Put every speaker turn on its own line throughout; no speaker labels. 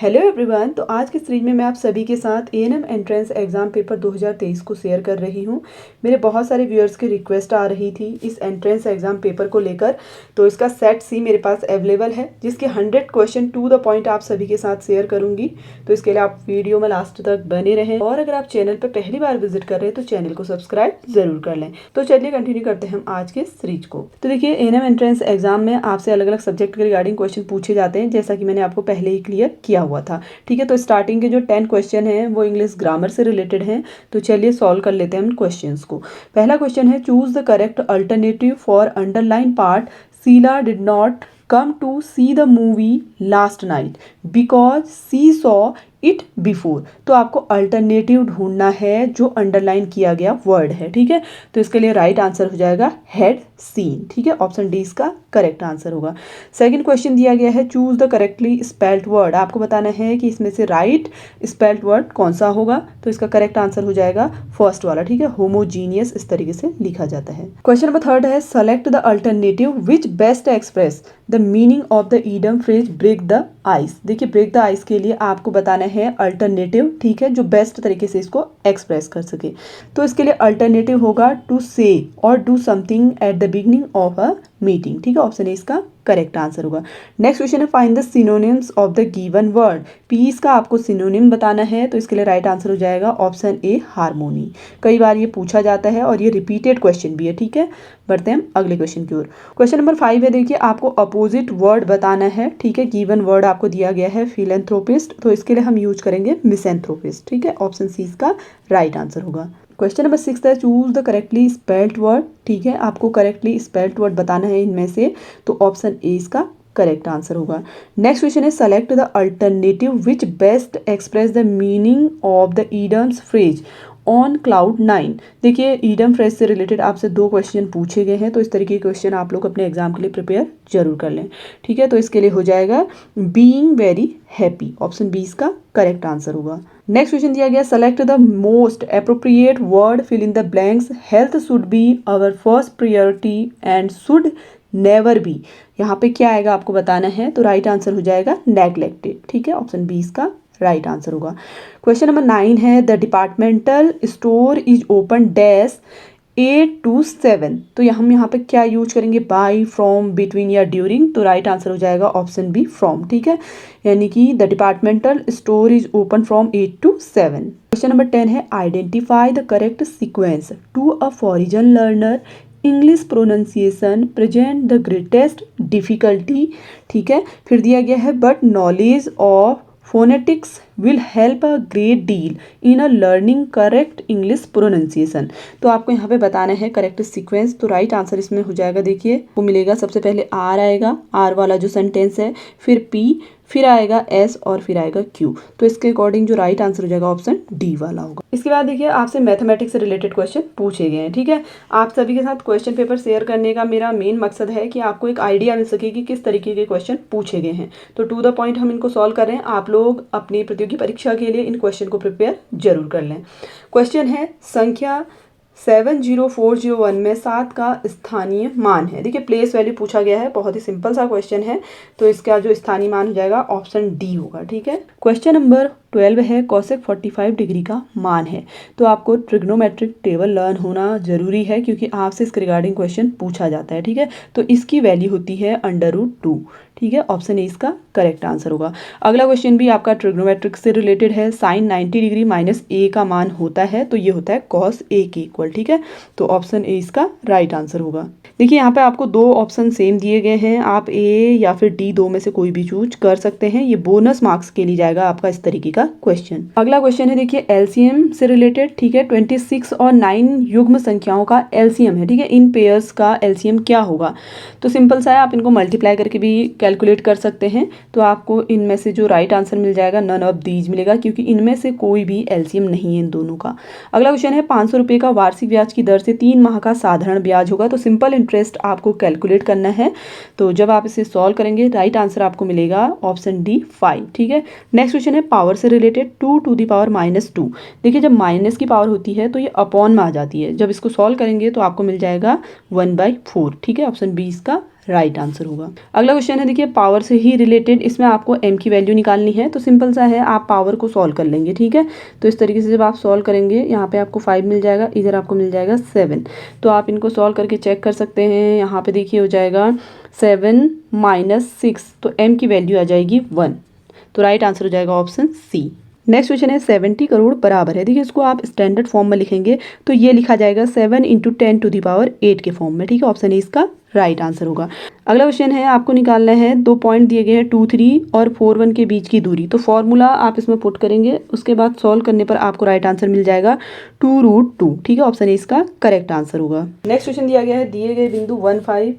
Hello everyone. तो आज की सीरीज में मैं आप सभी के साथ एएनएम एंट्रेंस एग्ज़ाम पेपर 2023 को शेयर कर रही हूं। मेरे बहुत सारे व्यूअर्स की रिक्वेस्ट आ रही थी इस एंट्रेंस एग्ज़ाम पेपर को लेकर, तो इसका सेट सी मेरे पास अवेलेबल है जिसके 100 क्वेश्चन टू द पॉइंट आप सभी के साथ शेयर करूंगी। तो इसके लिए आप वीडियो में लास्ट तक बने रहें और अगर आप चैनल पर पहली बार विजिट कर रहे हैं तो चैनल को सब्सक्राइब जरूर कर लें। तो चलिए कंटिन्यू करते हैं हम आज के सीरीज को। तो देखिए, एएनएम एंट्रेंस एग्जाम में आपसे अलग अलग सब्जेक्ट के रिगार्डिंग क्वेश्चन पूछे जाते हैं, जैसा कि मैंने आपको पहले ही क्लियर किया हुआ था। ठीक है, तो स्टार्टिंग के जो 10 क्वेश्चन हैं वो इंग्लिश ग्रामर से रिलेटेड हैं। तो चलिए सॉल्व कर लेते हैं उन क्वेश्चंस को। पहला क्वेश्चन है, choose the correct alternative for underline part. Sheela did not come to see the movie last night because she saw it before. तो आपको अल्टरनेटिव ढूंढना है जो अंडरलाइन किया गया वर्ड है। ठीक है, तो इसके लिए राइट आंसर हो जाएगा हैड सीन। ठीक है, ऑप्शन डी इसका करेक्ट आंसर होगा। सेकंड क्वेश्चन दिया गया है, choose the correctly spelled word. आपको बताना है कि इसमें से राइट स्पेल्ड वर्ड कौन सा होगा। तो इसका करेक्ट आंसर हो जाएगा फर्स्ट वाला। ठीक है, होमोजीनियस इस तरीके से लिखा जाता है। क्वेश्चन नंबर थर्ड है, select the alternative which best express the meaning of the idiom phrase break the ice. देखिए, ब्रेक द आइस के लिए आपको बताना है अल्टरनेटिव, ठीक है, जो बेस्ट तरीके से इसको एक्सप्रेस कर सके। तो इसके लिए अल्टरनेटिव होगा टू से और do something at the beginning of a meeting. ठीक है, ऑप्शन ए इसका करेक्ट आंसर होगा। नेक्स्ट क्वेश्चन है, find the synonyms of the given word. Peace का आपको सिनोनिम बताना है। तो इसके लिए राइट आंसर हो जाएगा ऑप्शन ए हार्मोनी। कई बार ये पूछा जाता है और ये रिपीटेड क्वेश्चन भी है। ठीक है, बढ़ते हैं अगले क्वेश्चन की ओर। क्वेश्चन नंबर 5 है, देखिए आपको अपोजिट वर्ड बताना है। ठीक है, गिवन वर्ड आपको दिया गया है फिलैंथ्रोपिस्ट, तो इसके लिए हम यूज करेंगे मिसैंथ्रोपिस्ट। ठीक है, ऑप्शन सी इसका राइट आंसर होगा। क्वेश्चन नंबर 6 है, choose the correctly spelled word. ठीक है, आपको करेक्टली स्पेल्ड वर्ड बताना है इनमें से, तो ऑप्शन ए इसका करेक्ट आंसर होगा। नेक्स्ट क्वेश्चन है, select the alternative which best express the meaning of the idioms phrase on cloud 9। देखिए, ईडम फ्रेज से रिलेटेड आपसे 2 क्वेश्चन पूछे गए हैं, तो इस तरीके के क्वेश्चन आप लोग अपने एग्जाम के लिए प्रिपेयर जरूर कर लें। ठीक है, तो इसके लिए हो जाएगा being very happy. Option B इसका करेक्ट आंसर होगा। नेक्स्ट क्वेश्चन दिया गया, select the most appropriate word, fill in the blanks. Health should be our first priority and should never be. यहाँ पे क्या आएगा आपको बताना है। तो राइट आंसर हो जाएगा नेग्लेक्टेड। ठीक है, ऑप्शन बी इसका राइट आंसर होगा। क्वेश्चन नंबर 9 है, the departmental store is open dash 8 to 7। तो हम यहाँ पे क्या यूज करेंगे, बाय, फ्रॉम, बिटवीन या ड्यूरिंग। तो राइट आंसर हो जाएगा ऑप्शन बी फ्रॉम। ठीक है, यानी कि the departmental store is open from 8 to 7। Question number 10 है, identify the correct sequence to a foreign learner. English pronunciation present the greatest difficulty. ठीक है, फिर दिया गया है, but knowledge of phonetics will help a great deal in a learning correct English pronunciation। तो आपको यहाँ पे बताना है करेक्ट सीक्वेंस। तो राइट आंसर इसमें हो जाएगा, देखिए वो मिलेगा, सबसे पहले आर आएगा, आर वाला जो सेंटेंस है, फिर पी, फिर आएगा एस और फिर आएगा क्यू। तो इसके अकॉर्डिंग जो राइट आंसर हो जाएगा ऑप्शन डी वाला होगा। इसके बाद देखिए, आपसे मैथमेटिक्स से रिलेटेड क्वेश्चन पूछे गए हैं। ठीक है, आप सभी के साथ क्वेश्चन पेपर शेयर करने का मेरा मेन मकसद है कि आपको एक आइडिया मिल सके कि किस तरीके के क्वेश्चन पूछे गए हैं। तो टू द पॉइंट हम इनको सॉल्व कर रहे हैं। आप लोग अपनी प्रतियोगी परीक्षा के लिए इन क्वेश्चन को प्रिपेयर जरूर कर लें। क्वेश्चन है, संख्या 70401 में 7 का स्थानीय मान है। देखिए, प्लेस वैल्यू पूछा गया है, बहुत ही सिंपल सा क्वेश्चन है। तो इसका जो स्थानीय मान हो जाएगा ऑप्शन डी होगा। ठीक है, क्वेश्चन नंबर 12 है, कोसेक 45 डिग्री का मान है। तो आपको ट्रिग्नोमेट्रिक टेबल लर्न होना जरूरी है क्योंकि आपसे इसके रिगार्डिंग क्वेश्चन पूछा जाता है। ठीक है, तो इसकी वैल्यू होती है √2। ठीक है, ऑप्शन ए इसका करेक्ट आंसर होगा। अगला क्वेश्चन भी आपका ट्रिग्नोमेट्रिक से रिलेटेड है। साइन 90 डिग्री माइनस ए का मान होता है, तो ये होता है कॉस ए के इक्वल। ठीक है, तो ऑप्शन ए इसका राइट आंसर होगा। देखिए, यहाँ पे आपको 2 ऑप्शन सेम दिए गए हैं, आप ए या फिर डी, 2 में से कोई भी चूज कर सकते हैं। ये बोनस मार्क्स के लिए जाएगा आपका इस तरीके का क्वेश्चन। अगला क्वेश्चन है, देखिए एलसीएम से रिलेटेड। ठीक है, 26 और 9 युग्म संख्याओं का एलसीएम है। ठीक है, इन पेयर्स का एलसीएम क्या होगा। तो सिंपल सा है, आप इनको मल्टीप्लाई करके भी कैलकुलेट कर सकते हैं। तो आपको इनमें से जो राइट आंसर मिल जाएगा, नन ऑफ दीज मिलेगा, क्योंकि इनमें से कोई भी एलसीएम नहीं है इन दोनों का। अगला क्वेश्चन है, 500 रुपये का वार्षिक ब्याज की दर से 3 माह का साधारण ब्याज होगा। तो सिंपल इंटरेस्ट आपको कैलकुलेट करना है। तो जब आप इसे सॉल्व करेंगे, राइट आंसर आपको मिलेगा ऑप्शन डी 5। ठीक है, नेक्स्ट क्वेश्चन है, पावर से रिलेटेड 2 to the power -2। देखिए, जब माइनस की पावर होती है तो ये अपॉन में आ जाती है। जब इसको सॉल्व करेंगे तो आपको मिल जाएगा 1/4। ठीक है, ऑप्शन बी इसका राइट आंसर होगा। अगला क्वेश्चन है, देखिए पावर से ही रिलेटेड, इसमें आपको m की वैल्यू निकालनी है। तो सिंपल सा है, आप पावर को सॉल्व कर लेंगे, ठीक है। तो इस तरीके से जब आप सॉल्व करेंगे, यहाँ पे आपको 5 मिल जाएगा, इधर आपको मिल जाएगा 7। तो आप इनको सॉल्व करके चेक कर सकते हैं। यहाँ पे देखिए हो जाएगा 7 - 6, तो m की वैल्यू आ जाएगी 1। तो राइट आंसर हो जाएगा ऑप्शन सी। नेक्स्ट क्वेश्चन है, 70 करोड़ बराबर है, देखिए इसको आप स्टैंडर्ड फॉर्म में लिखेंगे तो ये लिखा जाएगा 7 × 10⁸ के फॉर्म में, ठीक है। ऑप्शन ए इसका राइट आंसर होगा। अगला क्वेश्चन है, आपको निकालना है 2 पॉइंट दिए गए हैं 2, 3 और 4, 1 के बीच की दूरी। तो फॉर्मूला आप इसमें पुट करेंगे, उसके बाद सॉल्व करने पर आपको राइट आंसर मिल जाएगा 2√2, ठीक है। ऑप्शन ए इसका करेक्ट आंसर होगा। नेक्स्ट क्वेश्चन दिया गया है, दिए गए बिंदु 1, 5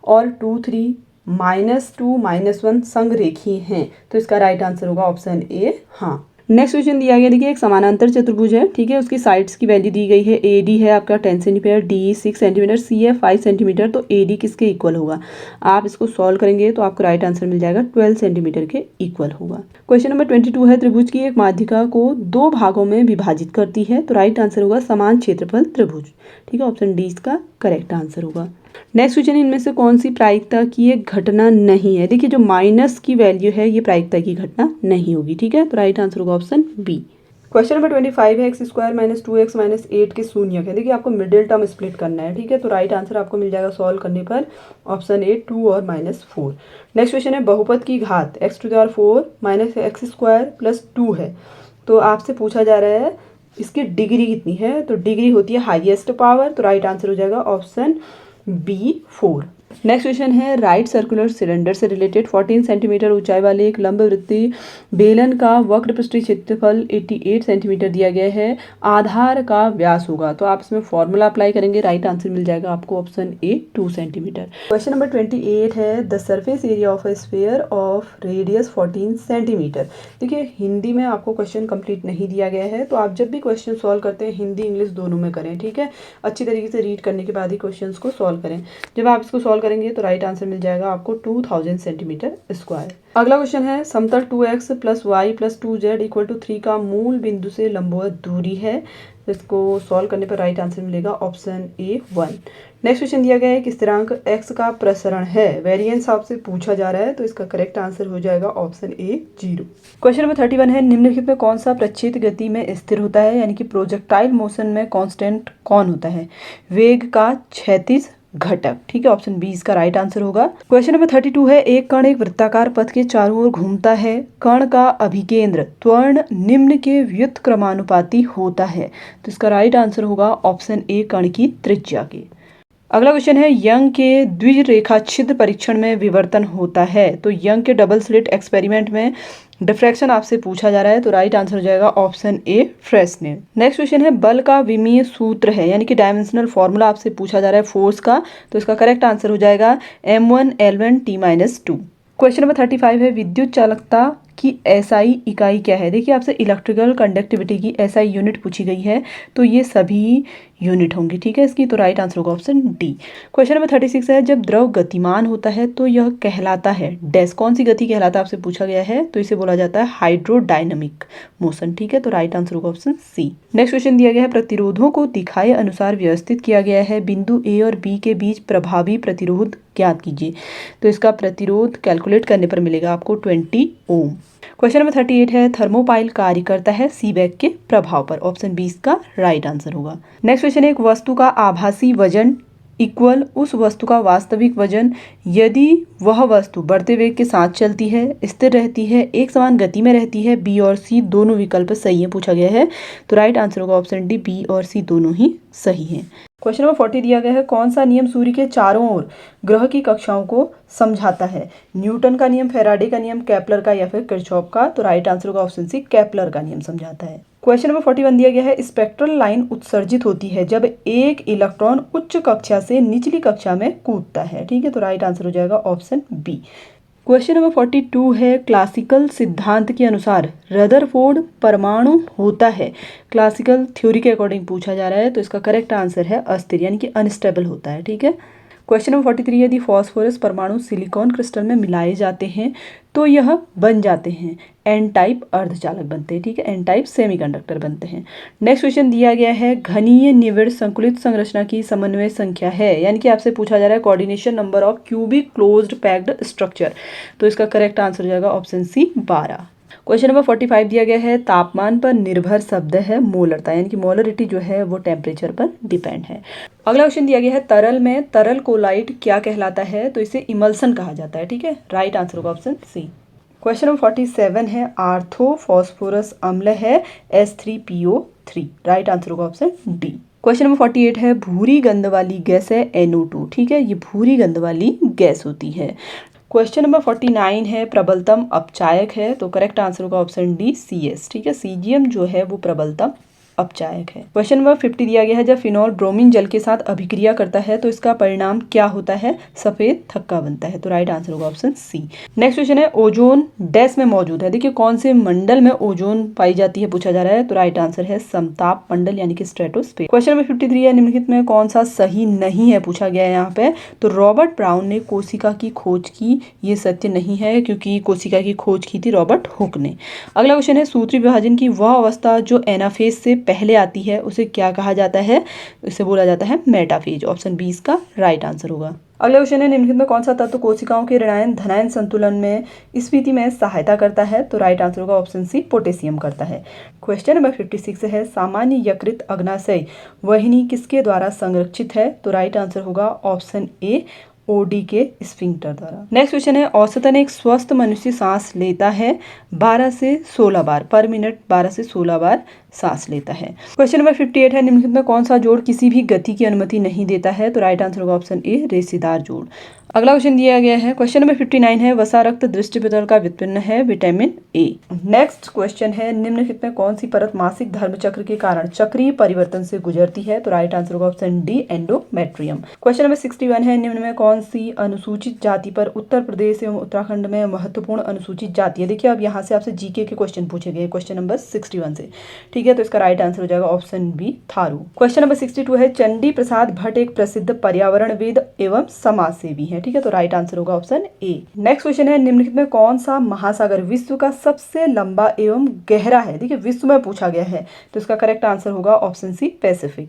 और 2, 3 -2 -1 संरेखीय हैं। तो इसका राइट आंसर होगा ऑप्शन ए, हाँ। नेक्स्ट क्वेश्चन दिया गया, देखिए एक समानांतर चतुर्भुज है, ठीक है। उसकी साइड्स की वैल्यू दी गई है, AD है आपका 10 सेंटीमीटर, DE 6 सेंटीमीटर, C है 5 सेंटीमीटर। तो AD किसके इक्वल होगा? आप इसको सॉल्व करेंगे तो आपको राइट आंसर मिल जाएगा 12 सेंटीमीटर के इक्वल होगा। क्वेश्चन नंबर 22 है, त्रिभुज की एक माध्यिका को 2 भागों में विभाजित करती है। तो राइट आंसर होगा समान क्षेत्रफल त्रिभुज, ठीक है। ऑप्शन डी इसका करेक्ट आंसर होगा। नेक्स्ट क्वेश्चन, इनमें से कौन सी प्रायिकता की एक घटना नहीं है? देखिए जो माइनस की वैल्यू है ये प्रायिकता की घटना नहीं होगी, ठीक है। तो राइट आंसर होगा ऑप्शन बी। क्वेश्चन नंबर 25 है, x² - 2x - 8 के शून्यक है। देखिए आपको मिडिल टर्म स्प्लिट करना है, ठीक है। तो राइट आंसर आपको मिल जाएगा सॉल्व करने पर ऑप्शन ए 2 और -4। नेक्स्ट क्वेश्चन है, बहुपद की घात x⁴ - x² + 2 है। तो आपसे पूछा जा रहा है इसकी डिग्री कितनी है? तो डिग्री होती है हाईएस्ट पावर। तो राइट आंसर हो जाएगा ऑप्शन बी 4। नेक्स्ट क्वेश्चन है, राइट सर्कुलर सिलेंडर से रिलेटेड 14 सेंटीमीटर ऊंचाई वाले एक लंबवृत्तीय बेलन का वक्र पृष्ठीय क्षेत्रफल 88 सेंटीमीटर दिया गया है, आधार का व्यास होगा। तो आप इसमें फॉर्मूला अप्लाई करेंगे, राइट आंसर मिल जाएगा आपको option A 2 centimetre. Question number 28 है, the surface area of A sphere of radius 14 centimetre. देखिए हिंदी में आपको क्वेश्चन कंप्लीट नहीं दिया गया है, तो आप जब भी क्वेश्चन सॉल्व करते हैं हिंदी इंग्लिश दोनों में करें, ठीक है। अच्छी तरीके से रीड करने के बाद ही क्वेश्चन को सॉल्व करें। जब आप इसको सॉल्व करेंगे तो राइट आंसर मिल जाएगा आपको 2000 सेंटीमीटर स्क्वायर। अगला क्वेश्चन है, समतल 2x + y + 2z = 3 का मूल बिंदु से लंबवत दूरी है। इसको सॉल्व करने पर राइट आंसर मिलेगा ऑप्शन ए 1। नेक्स्ट क्वेश्चन दिया गया है कि स्थिरांक x का प्रसरण है, वेरिएंस आपसे पूछा जा रहा है। तो इसका करेक्ट आंसर हो जाएगा ऑप्शन ए 0। क्वेश्चन नंबर 31 है, निम्नलिखित में कौन सा प्रक्षेप गति में स्थिर होता है, यानी कि प्रोजेक्टाइल मोशन में कांस्टेंट कौन होता है? वेग का क्षैतिज घटक, ठीक है। ऑप्शन बी इसका राइट आंसर होगा। क्वेश्चन नंबर 32 है, एक कण एक वृत्ताकार पथ के चारों ओर घूमता है, कण का अभिकेंद्र त्वरण निम्न के व्युत्क्रमानुपाती होता है। तो इसका राइट आंसर होगा ऑप्शन ए कण की त्रिज्या के। अगला क्वेश्चन है, यंग के द्विरेखा छिद्र परीक्षण में विवर्तन होता है। तो यंग के डबल स्लिट एक्सपेरिमेंट में डिफ्रैक्शन आपसे पूछा जा रहा है। तो राइट आंसर हो जाएगा option A Fresnel. Next question है, बल का विमीय सूत्र है, यानी कि डायमेंशनल फॉर्मूला आपसे पूछा जा रहा है फोर्स का। तो इसका करेक्ट आंसर हो जाएगा m1 L1 T - 2। Question number 35 है, विद्युत चालकता की SI इकाई क्या है? देखिए आपसे इलेक्ट्रिकल कंडक्टिविटी की SI यूनिट पूछी गई है, तो ये सभी यूनिट होंगी, ठीक है इसकी। तो राइट आंसर होगा ऑप्शन डी। क्वेश्चन नंबर 36 है, जब द्रव गतिमान होता है तो यह कहलाता है डैश, कौन सी गति कहलाता है आपसे पूछा गया है? तो इसे बोला जाता है हाइड्रोडायनामिक मोशन, ठीक है। तो राइट आंसर होगा ऑप्शन सी। नेक्स्ट क्वेश्चन दिया गया है, प्रतिरोधों को दिखाए अनुसार व्यवस्थित किया गया है, बिंदु ए और बी के बीच प्रभावी प्रतिरोध ज्ञात कीजिए। तो इसका प्रतिरोध कैलकुलेट करने पर मिलेगा आपको 20 ओम। क्वेश्चन नंबर 38 है, थर्मोपाइल कार्य करता है सीबेक के प्रभाव पर। ऑप्शन बी इसका राइट आंसर होगा। नेक्स्ट क्वेश्चन है, एक वस्तु का आभासी वजन इक्वल उस वस्तु का वास्तविक वजन यदि वह वस्तु बढ़ते वेग के साथ चलती है, स्थिर रहती है, एक समान गति में रहती है। बी और सी दोनों विकल्प सही है पूछा गया है। तो राइट आंसर होगा ऑप्शन डी, बी और सी दोनों ही सही हैं। क्वेश्चन नंबर 40 दिया गया है, कौन सा नियम सूर्य के चारों ओर ग्रह की कक्षाओं को समझाता है? न्यूटन का नियम, फैराडे का नियम, केपलर का या फिर किरचॉफ का? तो राइट आंसर होगा ऑप्शन सी, केपलर का नियम समझाता है। क्वेश्चन नंबर 41 दिया गया है, स्पेक्ट्रल लाइन उत्सर्जित होती है जब एक इलेक्ट्रॉन उच्च कक्षा से निचली कक्षा में कूदता है, ठीक है। तो राइट आंसर हो जाएगा ऑप्शन बी। क्वेश्चन नंबर 42 है, क्लासिकल सिद्धांत के अनुसार रदरफोर्ड परमाणु होता है, क्लासिकल थ्योरी के अकॉर्डिंग पूछा जा रहा है। तो इसका करेक्ट आंसर है अस्थिर, यानी कि अनस्टेबल होता है, ठीक है। क्वेश्चन नंबर 43, यदि फॉस्फोरस परमाणु सिलिकॉन क्रिस्टल में मिलाए जाते हैं तो यह बन जाते हैं एन टाइप अर्धचालक बनते हैं, ठीक है, एन टाइप सेमीकंडक्टर बनते हैं। नेक्स्ट क्वेश्चन दिया गया है घनीय निविड़ संकुलित संरचना की समन्वय संख्या है, यानी कि आपसे पूछा जा रहा है coordination number of cubic closed packed structure, तो इसका करेक्ट आंसर हो जाएगा ऑप्शन सी 12। क्वेश्चन नंबर 45 दिया गया है तापमान पर निर्भर शब्द है मोलरता, यानी कि मोलरिटी जो है वो टेम्परेचर पर डिपेंड है। अगला क्वेश्चन दिया गया है तरल में तरल कोलाइट क्या कहलाता है, तो इसे इमल्सन कहा जाता है, ठीक है, राइट आंसर होगा ऑप्शन सी। क्वेश्चन नंबर 47 है आर्थोफॉस्फोरस अम्ल है H3PO3, राइट आंसर होगा ऑप्शन डी। क्वेश्चन नंबर 48 है भूरी गंध वाली गैस है NO2, ठीक है, ये भूरी गंध वाली गैस होती है। क्वेश्चन नंबर 49 है प्रबलतम अपचायक है, तो करेक्ट आंसर होगा ऑप्शन डी CS, ठीक है, CGM जो है वो प्रबलतम अपचायक है। क्वेश्चन नंबर 50 दिया गया है जब फिनॉल ब्रोमीन जल के साथ अभिक्रिया करता है तो इसका परिणाम क्या होता है, सफेद थक्का बनता है, तो राइट आंसर होगा ऑप्शन सी। नेक्स्ट क्वेश्चन है ओजोन डैश में मौजूद है, देखिए कौन से मंडल में ओजोन पाई जाती है पूछा जा रहा है, तो राइट आंसर है समताप मंडल यानी कि स्ट्रेटोस्फीयर। क्वेश्चन नंबर 53 है निम्नलिखित में कौन सा सही नहीं है पूछा गया है यहाँ पे, तो रॉबर्ट ब्राउन ने कोशिका की खोज की, ये सत्य नहीं है क्योंकि कोशिका की खोज की थी रॉबर्ट हुक ने। अगला क्वेश्चन है सूत्री विभाजन की वह अवस्था जो एनाफेज से पहले आती है उसे क्या कहा जाता है, इसे बोला जाता है मेटाफेज, ऑप्शन 20 का राइट आंसर होगा। अगला क्वेश्चन है निम्नलिखित में कौन सा तत्व कोशिकाओं के ऋणायन धनायन संतुलन में स्फीति में सहायता करता है, तो राइट आंसर होगा ऑप्शन सी पोटेशियम करता है। क्वेश्चन नंबर 56 है सामान्य यकृत अग्नाशय वाहिनी किसके द्वारा संरक्षित है, तो राइट आंसर होगा ऑप्शन ए ओडी के स्फिंक्टर द्वारा। नेक्स्ट क्वेश्चन है औसतन एक स्वस्थ मनुष्य सांस लेता है 12 से 16 बार पर मिनट, 12 से 16 बार सांस लेता है। क्वेश्चन नंबर 58 है निम्नलिखित में कौन सा जोड़ किसी भी गति की अनुमति नहीं देता है, तो राइट आंसर होगा ऑप्शन ए रेशेदार जोड़। अगला क्वेश्चन दिया गया है क्वेश्चन नंबर 59 है वसा रक्त दृष्टिपटल का व्युत्पन्न है विटामिन ए। नेक्स्ट क्वेश्चन है निम्नलिखित में कौन सी परत मासिक धर्म चक्र के कारण चक्रीय परिवर्तन से गुजरती है, तो राइट आंसर होगा option D endometrium. Question number 61 है निम्न में कौन सी अनुसूचित जाति पर उत्तर प्रदेश एवं उत्तराखंड में महत्वपूर्ण अनुसूचित जाति है। देखिए अब यहाँ से आपसे जीके के क्वेश्चन पूछे गए क्वेश्चन नंबर 61 से, ठीक है, तो इसका राइट आंसर हो जाएगा option B Tharu. Question number 62 है चंडी प्रसाद भट्ट एक प्रसिद्ध पर्यावरणविद एवं समाजसेवी है, ठीक है, तो राइट आंसर होगा ऑप्शन ए। नेक्स्ट क्वेश्चन है निम्नलिखित में कौन सा महासागर विश्व का सबसे लंबा एवं गहरा है, देखिए विश्व में पूछा गया है, तो इसका करेक्ट आंसर होगा option C Pacific.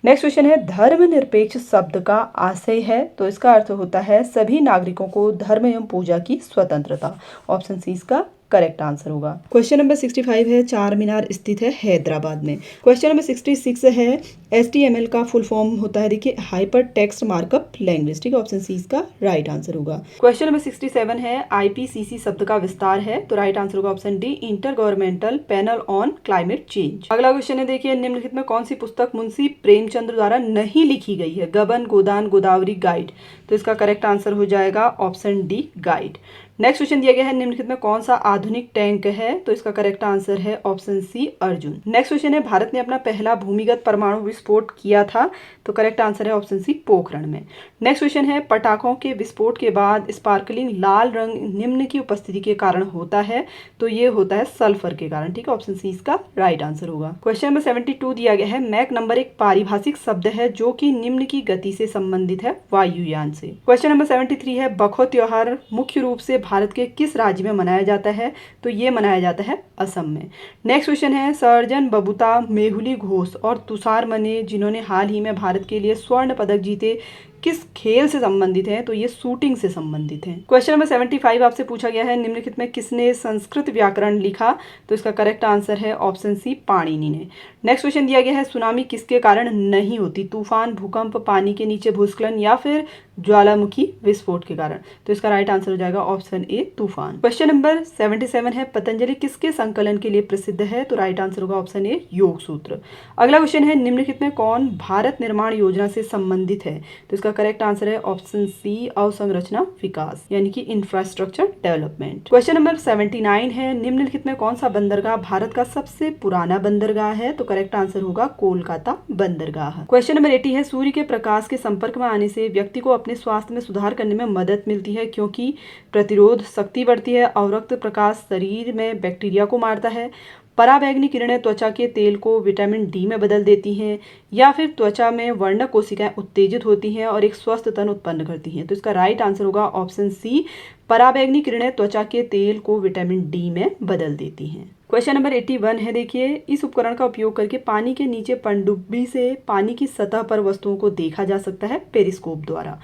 Next question है धर्मनिरपेक्ष शब्द का आशय है, तो इसका अर्थ होता है सभी नागरिकों को धर्म एवं पूजा की स्वतंत्रता, ऑप्शन सी इसका करेक्ट आंसर होगा। क्वेश्चन नंबर 65 है चार मीनार स्थित है हैदराबाद में। क्वेश्चन नंबर 66 है HTML का फुल फॉर्म होता है देखिए हाइपर टेक्स्ट मार्कअप लैंग्वेज, ठीक है, ऑप्शन सी इसका राइट आंसर होगा। क्वेश्चन नंबर 67 है IPCC शब्द का विस्तार है, तो राइट आंसर होगा option D inter governmental panel on climate change. अगला क्वेश्चन है देखिए निम्नलिखित में कौन सी पुस्तक मुंशी प्रेमचंद्र द्वारा नहीं लिखी गई है, गबन गोदान गोदावरी गाइड, तो इसका करेक्ट आंसर हो जाएगा option D guide. Next question दिया गया है निम्नलिखित में कौन सा आधुनिक टैंक है, तो इसका करेक्ट आंसर है option C Arjun. Next question है भारत ने अपना पहला भूमिगत परमाणु विस्फोट किया था, तो करेक्ट आंसर है ऑप्शन सी पोखरण में। नेक्स्ट क्वेश्चन है पटाखों के विस्फोट के बाद स्पार्कलिंग लाल रंग निम्न की उपस्थिति के कारण होता है, तो ये होता है सल्फर के कारण, ठीक है, ऑप्शन सी इसका राइट आंसर होगा। क्वेश्चन नंबर 72 दिया गया है मैक नंबर एक पारिभाषिक शब्द है जो कि निम्न की गति से संबंधित है वायुयान से। क्वेश्चन नंबर 73 है बखो त्योहार मुख्य रूप से भारत के किस राज्य में मनाया जाता है, तो ये मनाया जाता है असम में। नेक्स्ट क्वेश्चन है सर्जन बबूता मेहुली घोष और तुषार मने जिन्होंने हाल ही में भारत के लिए स्वर्ण पदक जीते किस खेल से संबंधित है, तो ये शूटिंग से संबंधित है। क्वेश्चन नंबर 75 आपसे पूछा गया है निम्नलिखित में किसने संस्कृत व्याकरण लिखा, तो इसका करेक्ट आंसर है ऑप्शन सी पाणिनि ने। नेक्स्ट क्वेश्चन दिया गया है सुनामी किसके कारण नहीं होती, तूफान भूकंप पानी के नीचे भूस्खलन या फिर ज्वालामुखी विस्फोट के कारण, तो इसका राइट आंसर हो जाएगा ऑप्शन ए तूफान। क्वेश्चन नंबर 77 है पतंजलि किसके संकलन के लिए प्रसिद्ध है, तो राइट आंसर होगा ऑप्शन ए योग सूत्र। अगला क्वेश्चन है निम्नलिखित में कौन भारत निर्माण योजना से संबंधित है, तो इसका करेक्ट आंसर है ऑप्शन सी अवसंरचना विकास यानी कि इंफ्रास्ट्रक्चर डेवलपमेंट। क्वेश्चन नंबर 79 है निम्नलिखित में कौन सा बंदरगाह भारत का सबसे पुराना बंदरगाह है, तो करेक्ट आंसर होगा कोलकाता बंदरगाह। क्वेश्चन नंबर 80 है सूर्य के प्रकाश के संपर्क में आने से व्यक्ति को अपने स्वास्थ्य में सुधार करने में मदद मिलती है क्योंकि प्रतिरोध शक्ति बढ़ती है। अवरक्त प्रकाश शरीर में बैक्टीरिया को मारता है। पराबैंगनी किरणें त्वचा के तेल को विटामिन डी में बदल देती हैं, या फिर त्वचा में वर्णक कोशिकाएं उत्तेजित होती हैं और एक स्वस्थ तन उत्पन्न करती हैं। तो इसका राइट आंसर होगा ऑप्शन सी, पराबैंगनी किरणें त्वचा के तेल को विटामिन डी में बदल देती हैं। क्वेश्चन नंबर 81 है, देखिए, इस उपकरण का उपयोग करके पानी के नीचे पनडुब्बी से पानी की सतह पर वस्तुओं को देखा जा सकता है पेरिस्कोप द्वारा।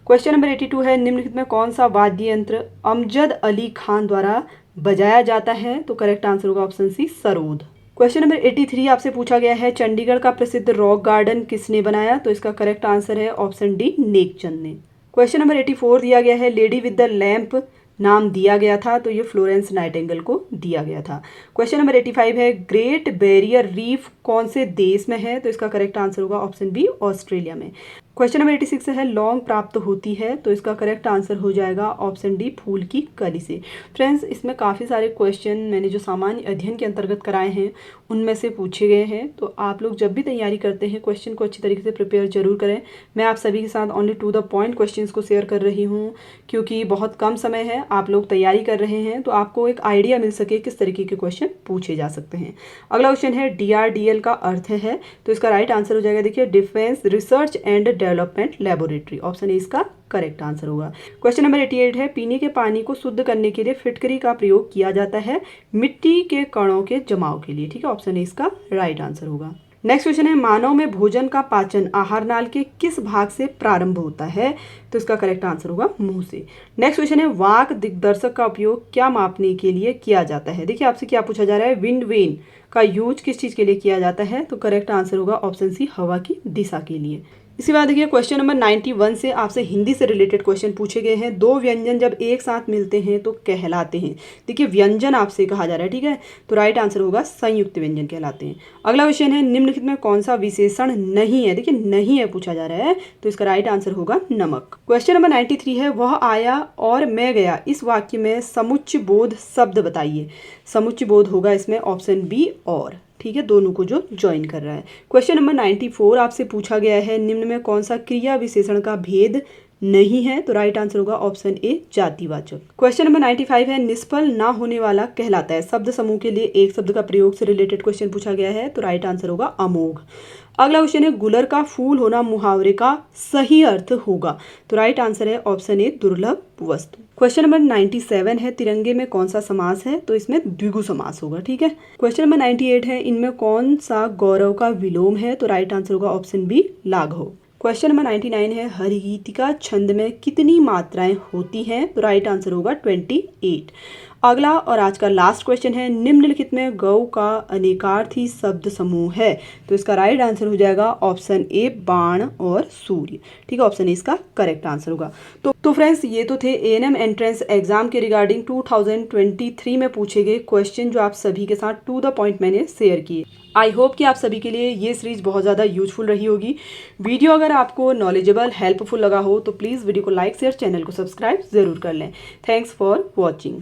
क्वेश्चन नंबर 82 है, निम्नलिखित में कौन सा वाद्य यंत्र अमजद अली खान द्वारा बजाया जाता है? तो करेक्ट आंसर होगा option C, sarod. Question number 83 आपसे पूछा गया है, चंडीगढ़ का प्रसिद्ध रॉक गार्डन किसने बनाया? तो इसका करेक्ट आंसर है ऑप्शन डी, नेकचंद ने। क्वेश्चन नंबर 84 दिया गया है, लेडी विद द लैंप नाम दिया गया था, तो ये फ्लोरेंस नाइटिंगेल को दिया गया था। क्वेश्चन नंबर 85 है, ग्रेट बैरियर रीफ कौन से देश में है? तो इसका करेक्ट आंसर होगा ऑप्शन बी, ऑस्ट्रेलिया में। क्वेश्चन नंबर 86 है, लौंग प्राप्त होती है? तो इसका करेक्ट आंसर हो जाएगा ऑप्शन डी, फूल की कली से। फ्रेंड्स, इसमें काफ़ी सारे क्वेश्चन मैंने जो सामान्य अध्ययन के अंतर्गत कराए हैं उनमें से पूछे गए हैं। तो आप लोग जब भी तैयारी करते हैं क्वेश्चन को अच्छी तरीके से प्रिपेयर जरूर करें। मैं आप सभी के साथ only to the point questions को शेयर कर रही हूँ क्योंकि बहुत कम समय है, आप लोग तैयारी कर रहे हैं तो आपको एक आइडिया मिल सके किस तरीके के क्वेश्चन पूछे जा सकते हैं। अगला क्वेश्चन है, DRDL का अर्थ है? तो इसका राइट आंसर हो जाएगा, देखिए, defence research and development laboratory. Option A इसका करेक्ट आंसर होगा। क्वेश्चन नंबर 88 है, पीने के पानी को शुद्ध करने के लिए फिटकरी का प्रयोग किया जाता है मिट्टी के कणों के जमाव के लिए। ठीक है, ऑप्शन ए इसका राइट आंसर होगा। नेक्स्ट क्वेश्चन है, मानव में भोजन का पाचन आहार नाल के किस भाग से प्रारंभ होता है? तो इसका करेक्ट आंसर होगा मुंह से। नेक्स्ट क्वेश्चन है, वाक दिग्दर्शक का उपयोग क्या मापने के लिए किया जाता है? देखिए, आपसे क्या पूछा जा रहा है, विंड वेन का यूज किस चीज के लिए किया जाता है? तो करेक्ट आंसर होगा ऑप्शन सी, हवा की दिशा के लिए। इसके बाद देखिए, क्वेश्चन नंबर 91 से आपसे हिंदी से रिलेटेड क्वेश्चन पूछे गए हैं। दो व्यंजन जब एक साथ मिलते हैं तो कहलाते हैं। देखिए, व्यंजन आपसे कहा जा रहा है, ठीक है, तो राइट आंसर होगा संयुक्त व्यंजन कहलाते हैं। अगला क्वेश्चन है, निम्नलिखित में कौन सा विशेषण नहीं है? देखिए, नहीं है पूछा जा रहा है, तो इसका राइट आंसर होगा नमक। क्वेश्चन नंबर 93 है, वह आया और मैं गया, इस वाक्य में समुच्चय बोध शब्द बताइए। समुच्चय बोध होगा इसमें ऑप्शन बी, और। ठीक है, दोनों को जो ज्वाइन कर रहा है। क्वेश्चन नंबर 94 आपसे पूछा गया है, निम्न में कौन सा क्रिया विशेषण का भेद नहीं है? तो राइट आंसर होगा ऑप्शन ए, जातिवाचक। क्वेश्चन नंबर 95 है, निष्फल ना होने वाला कहलाता है। शब्द समूह के लिए एक शब्द का प्रयोग से रिलेटेड क्वेश्चन पूछा गया है, तो राइट आंसर होगा अमोघ। अगला क्वेश्चन है, गुलर का फूल होना मुहावरे का सही अर्थ होगा? तो राइट आंसर है ऑप्शन ए, दुर्लभ वस्तु। क्वेश्चन नंबर 97 है, तिरंगे में कौन सा समास है? तो इसमें द्विगु समास होगा। ठीक है। क्वेश्चन नंबर 98 है, इनमें कौन सा गौरव का विलोम है? तो राइट आंसर होगा ऑप्शन बी, लाघव। क्वेश्चन नंबर 99 है, हरिगीतिका छंद में कितनी मात्राएं होती हैं? तो राइट आंसर होगा 28। अगला और आज का लास्ट क्वेश्चन है, निम्नलिखित में गौ का अनेकार्थी शब्द समूह है? तो इसका राइट आंसर हो जाएगा ऑप्शन ए, बाण और सूर्य। ठीक है, ऑप्शन ए इसका करेक्ट आंसर होगा। तो फ्रेंड्स, ये तो थे ANM एंट्रेंस एग्जाम के रिगार्डिंग 2023 में पूछे गए क्वेश्चन जो आप सभी के साथ टू द पॉइंट मैंने शेयर किए। आई होप कि आप सभी के लिए ये सीरीज बहुत ज़्यादा यूजफुल रही होगी। वीडियो अगर आपको नॉलेजेबल, हेल्पफुल लगा हो तो प्लीज़ वीडियो को लाइक, शेयर, चैनल को सब्सक्राइब जरूर कर लें। Thanks for watching.